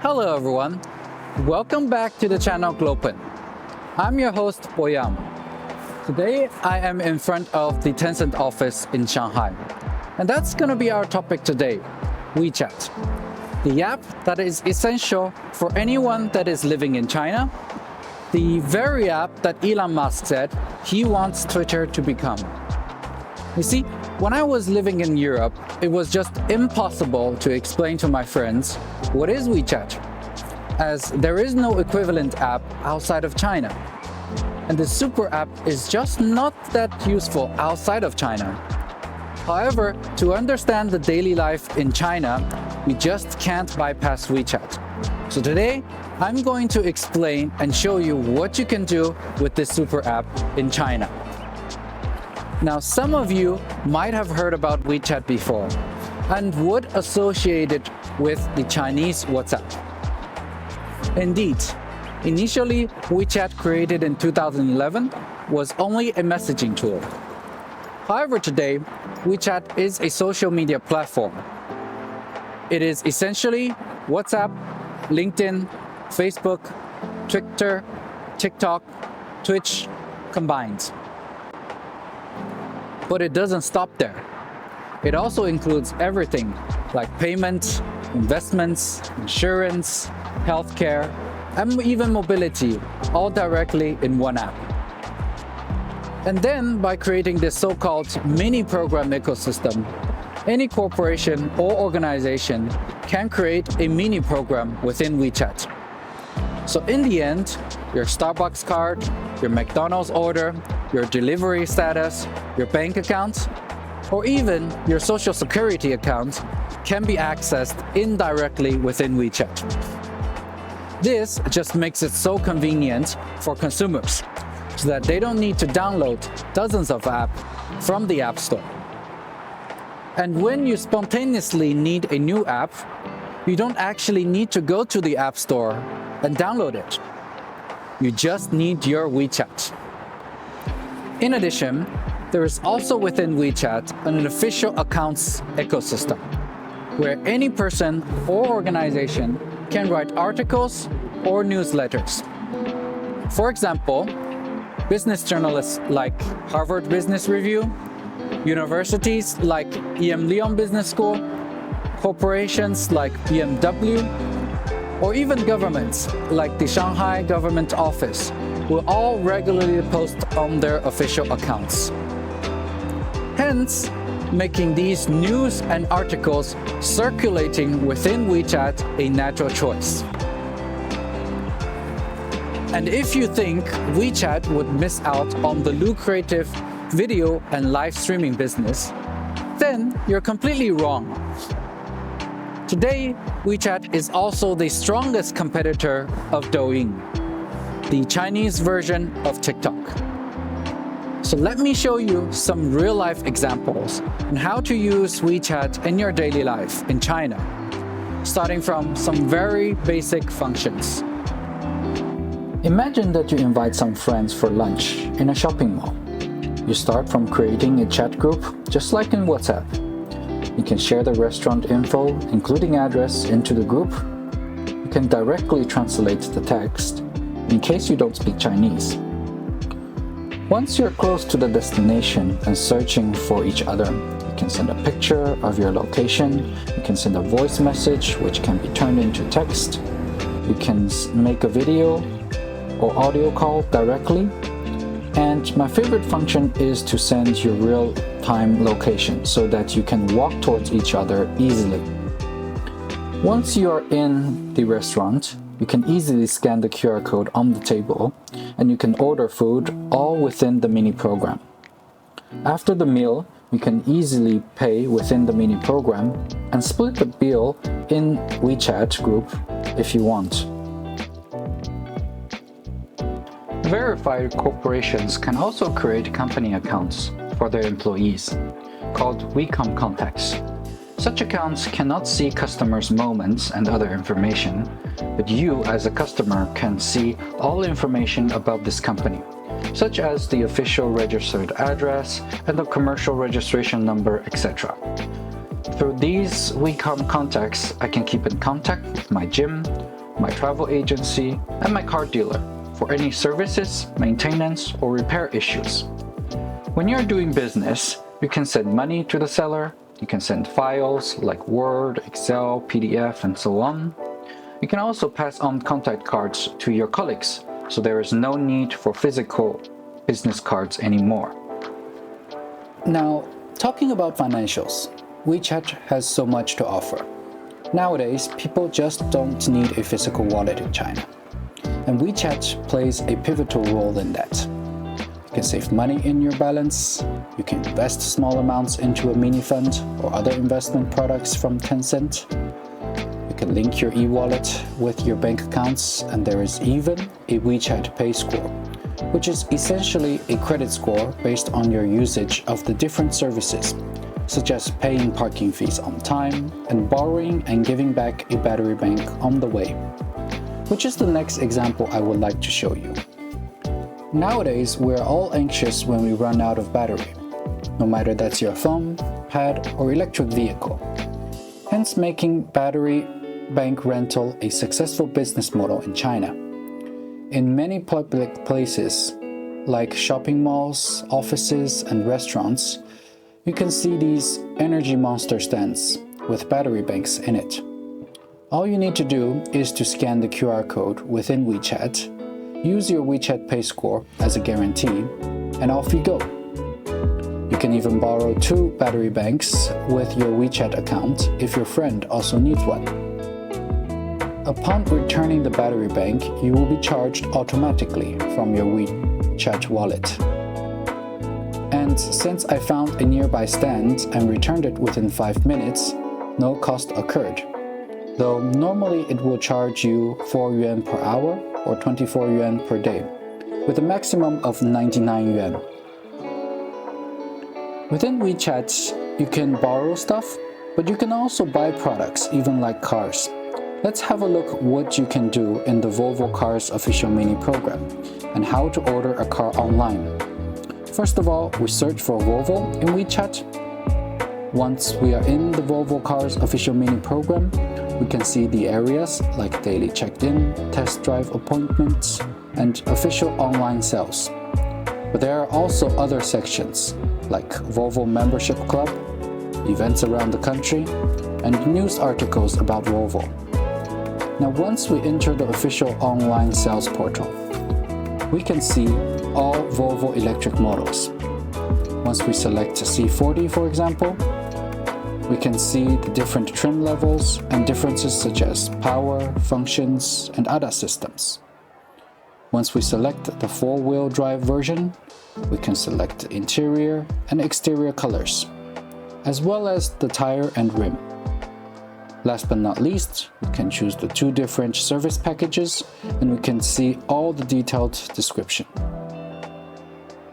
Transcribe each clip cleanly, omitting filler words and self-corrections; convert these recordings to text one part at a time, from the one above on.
Hello everyone, welcome back to the channel Glopen. I'm your host Boyam. Today I am in front of the Tencent office in Shanghai. And that's gonna be our topic today, WeChat. The app that is essential for anyone that is living in China. The very app that Elon Musk said he wants Twitter to become. You see, when I was living in Europe, it was just impossible to explain to my friends what is WeChat, as there is no equivalent app outside of China. And the super app is just not that useful outside of China. However, to understand the daily life in China, we just can't bypass WeChat. So today, I'm going to explain and show you what you can do with this super app in China. Now, some of you might have heard about WeChat before and would associate it with the Chinese WhatsApp. Indeed, initially, WeChat, created in 2011, was only a messaging tool. However, today, WeChat is a social media platform. It is essentially WhatsApp, LinkedIn, Facebook, Twitter, TikTok, Twitch combined. But it doesn't stop there. It also includes everything like payments, investments, insurance, healthcare, and even mobility, all directly in one app. And then by creating this so-called mini program ecosystem, any corporation or organization can create a mini program within WeChat. So in the end, your Starbucks card, your McDonald's order, your delivery status, your bank account, or even your social security account can be accessed indirectly within WeChat. This just makes it so convenient for consumers so that they don't need to download dozens of apps from the App Store. And when you spontaneously need a new app, you don't actually need to go to the App Store and download it. You just need your WeChat. In addition, there is also within WeChat an official accounts ecosystem, where any person or organization can write articles or newsletters. For example, business journalists like Harvard Business Review, universities like EM Lyon Business School, corporations like BMW, or even governments like the Shanghai Government Office will all regularly post on their official accounts. Hence, making these news and articles circulating within WeChat a natural choice. And if you think WeChat would miss out on the lucrative video and live streaming business, then you're completely wrong. Today, WeChat is also the strongest competitor of Douyin, the Chinese version of TikTok. So let me show you some real-life examples on how to use WeChat in your daily life in China, starting from some very basic functions. Imagine that you invite some friends for lunch in a shopping mall. You start from creating a chat group, just like in WhatsApp. You can share the restaurant info, including address, into the group. You can directly translate the text, in case you don't speak Chinese. Once you're close to the destination and searching for each other, you can send a picture of your location, you can send a voice message which can be turned into text, you can make a video or audio call directly, and my favorite function is to send your real-time location so that you can walk towards each other easily. Once you are in the restaurant, you can easily scan the QR code on the table and you can order food all within the mini program. After the meal, you can easily pay within the mini program and split the bill in WeChat group if you want. Verified corporations can also create company accounts for their employees, called WeCom contacts. Such accounts cannot see customers' moments and other information, but you as a customer can see all information about this company, such as the official registered address and the commercial registration number, etc. Through these WeCom contacts, I can keep in contact with my gym, my travel agency, and my car dealer for any services, maintenance, or repair issues. When you're doing business, you can send money to the seller, you can send files like Word, Excel, PDF, and so on. You can also pass on contact cards to your colleagues, so there is no need for physical business cards anymore. Now, talking about financials, WeChat has so much to offer. Nowadays, people just don't need a physical wallet in China. And WeChat plays a pivotal role in that. You can save money in your balance, you can invest small amounts into a mini fund or other investment products from Tencent. You can link your e-wallet with your bank accounts, and there is even a WeChat Pay score, which is essentially a credit score based on your usage of the different services, such as paying parking fees on time and borrowing and giving back a battery bank on the way, which is the next example I would like to show you. Nowadays, we're all anxious when we run out of battery, no matter that's your phone, pad, or electric vehicle, hence making battery bank rental a successful business model in China. In many public places, like shopping malls, offices, and restaurants, you can see these energy monster stands with battery banks in it. All you need to do is to scan the QR code within WeChat, use your WeChat Pay score as a guarantee, and off you go. You can even borrow 2 battery banks with your WeChat account if your friend also needs one. Upon returning the battery bank, you will be charged automatically from your WeChat wallet. And since I found a nearby stand and returned it within 5 minutes, no cost occurred. Though normally it will charge you 4 yuan per hour or 24 yuan per day, with a maximum of 99 yuan. Within WeChat, you can borrow stuff, but you can also buy products, even like cars. Let's have a look what you can do in the Volvo Cars Official Mini Program and how to order a car online. First of all, we search for Volvo in WeChat. Once we are in the Volvo Cars Official Mini Program, we can see the areas like daily check-in, test drive appointments, and official online sales. But there are also other sections like Volvo Membership Club, events around the country, and news articles about Volvo. Now, once we enter the official online sales portal, we can see all Volvo electric models. Once we select C40, for example, we can see the different trim levels and differences such as power, functions, and ADAS systems. Once we select the 4-wheel drive version, we can select interior and exterior colors, as well as the tire and rim. Last but not least, we can choose the 2 different service packages, and we can see all the detailed description.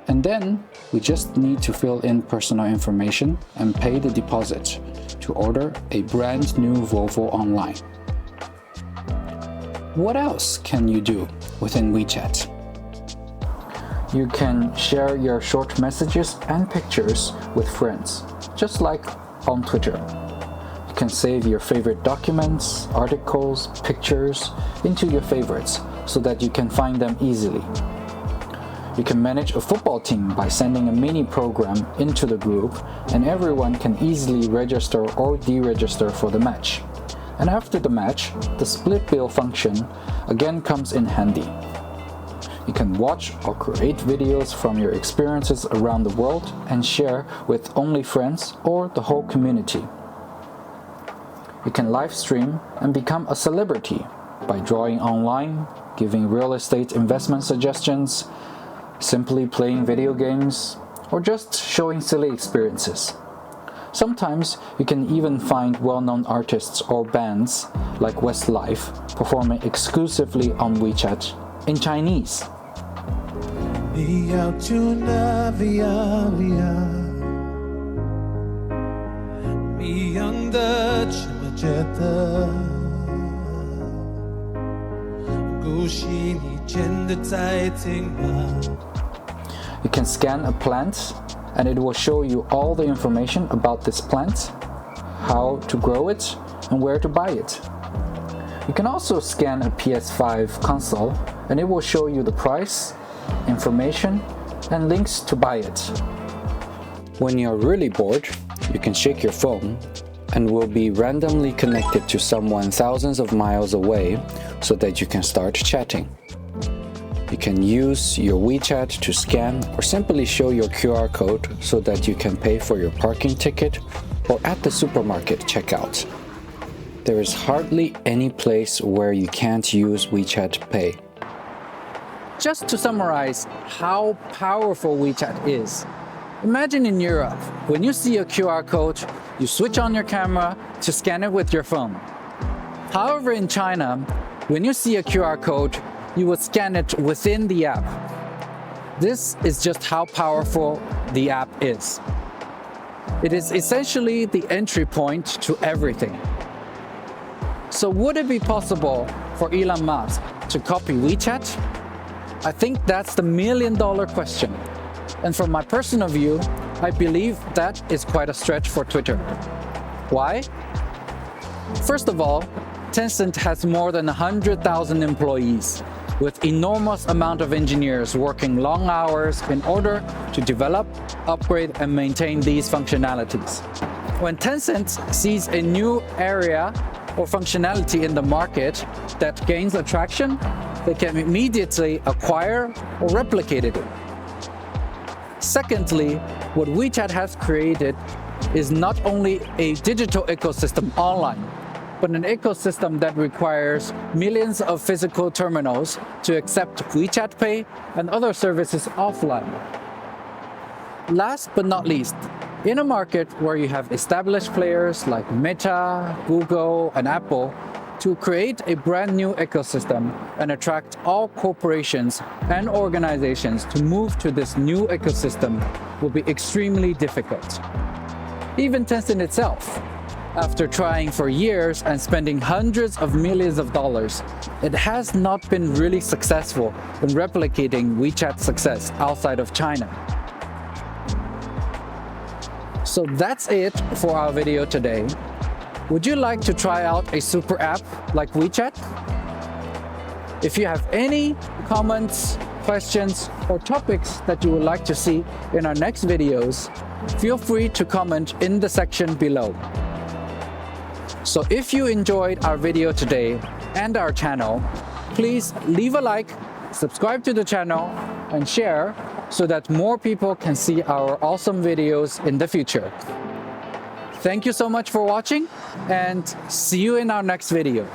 And then we just need to fill in personal information and pay the deposit to order a brand new Volvo online. What else can you do within WeChat? You can share your short messages and pictures with friends, just like on Twitter. You can save your favorite documents, articles, pictures into your favorites so that you can find them easily. You can manage a football team by sending a mini program into the group, and everyone can easily register or deregister for the match. And after the match, the split bill function again comes in handy. You can watch or create videos from your experiences around the world and share with only friends or the whole community. You can live stream and become a celebrity by drawing online, giving real estate investment suggestions, simply playing video games, or just showing silly experiences. Sometimes you can even find well-known artists or bands like Westlife performing exclusively on WeChat in Chinese. You can scan a plant and it will show you all the information about this plant. how to grow it and where to buy it. You can also scan a PS5 console and it will show you the price, information, and links to buy it. When you're really bored, you can shake your phone and will be randomly connected to someone thousands of miles away so that you can start chatting. You can use your WeChat to scan or simply show your QR code so that you can pay for your parking ticket or at the supermarket checkout. There is hardly any place where you can't use WeChat Pay. Just to summarize how powerful WeChat is, imagine in Europe, when you see a QR code, you switch on your camera to scan it with your phone. However, in China, when you see a QR code, you would scan it within the app. This is just how powerful the app is. It is essentially the entry point to everything. So would it be possible for Elon Musk to copy WeChat? I think that's the million-dollar question. And from my personal view, I believe that is quite a stretch for Twitter. Why? First of all, Tencent has more than 100,000 employees, with enormous amount of engineers working long hours in order to develop, upgrade, and maintain these functionalities. When Tencent sees a new area or functionality in the market that gains attraction, they can immediately acquire or replicate it. Secondly, what WeChat has created is not only a digital ecosystem online, but an ecosystem that requires millions of physical terminals to accept WeChat Pay and other services offline. Last but not least, in a market where you have established players like Meta, Google, and Apple, to create a brand new ecosystem and attract all corporations and organizations to move to this new ecosystem will be extremely difficult. Even Tencent itself, after trying for years and spending hundreds of millions of dollars, it has not been really successful in replicating WeChat's success outside of China. So that's it for our video today. Would you like to try out a super app like WeChat? If you have any comments, questions, or topics that you would like to see in our next videos, feel free to comment in the section below. So if you enjoyed our video today and our channel, please leave a like, subscribe to the channel, and share so that more people can see our awesome videos in the future. Thank you so much for watching, and see you in our next video.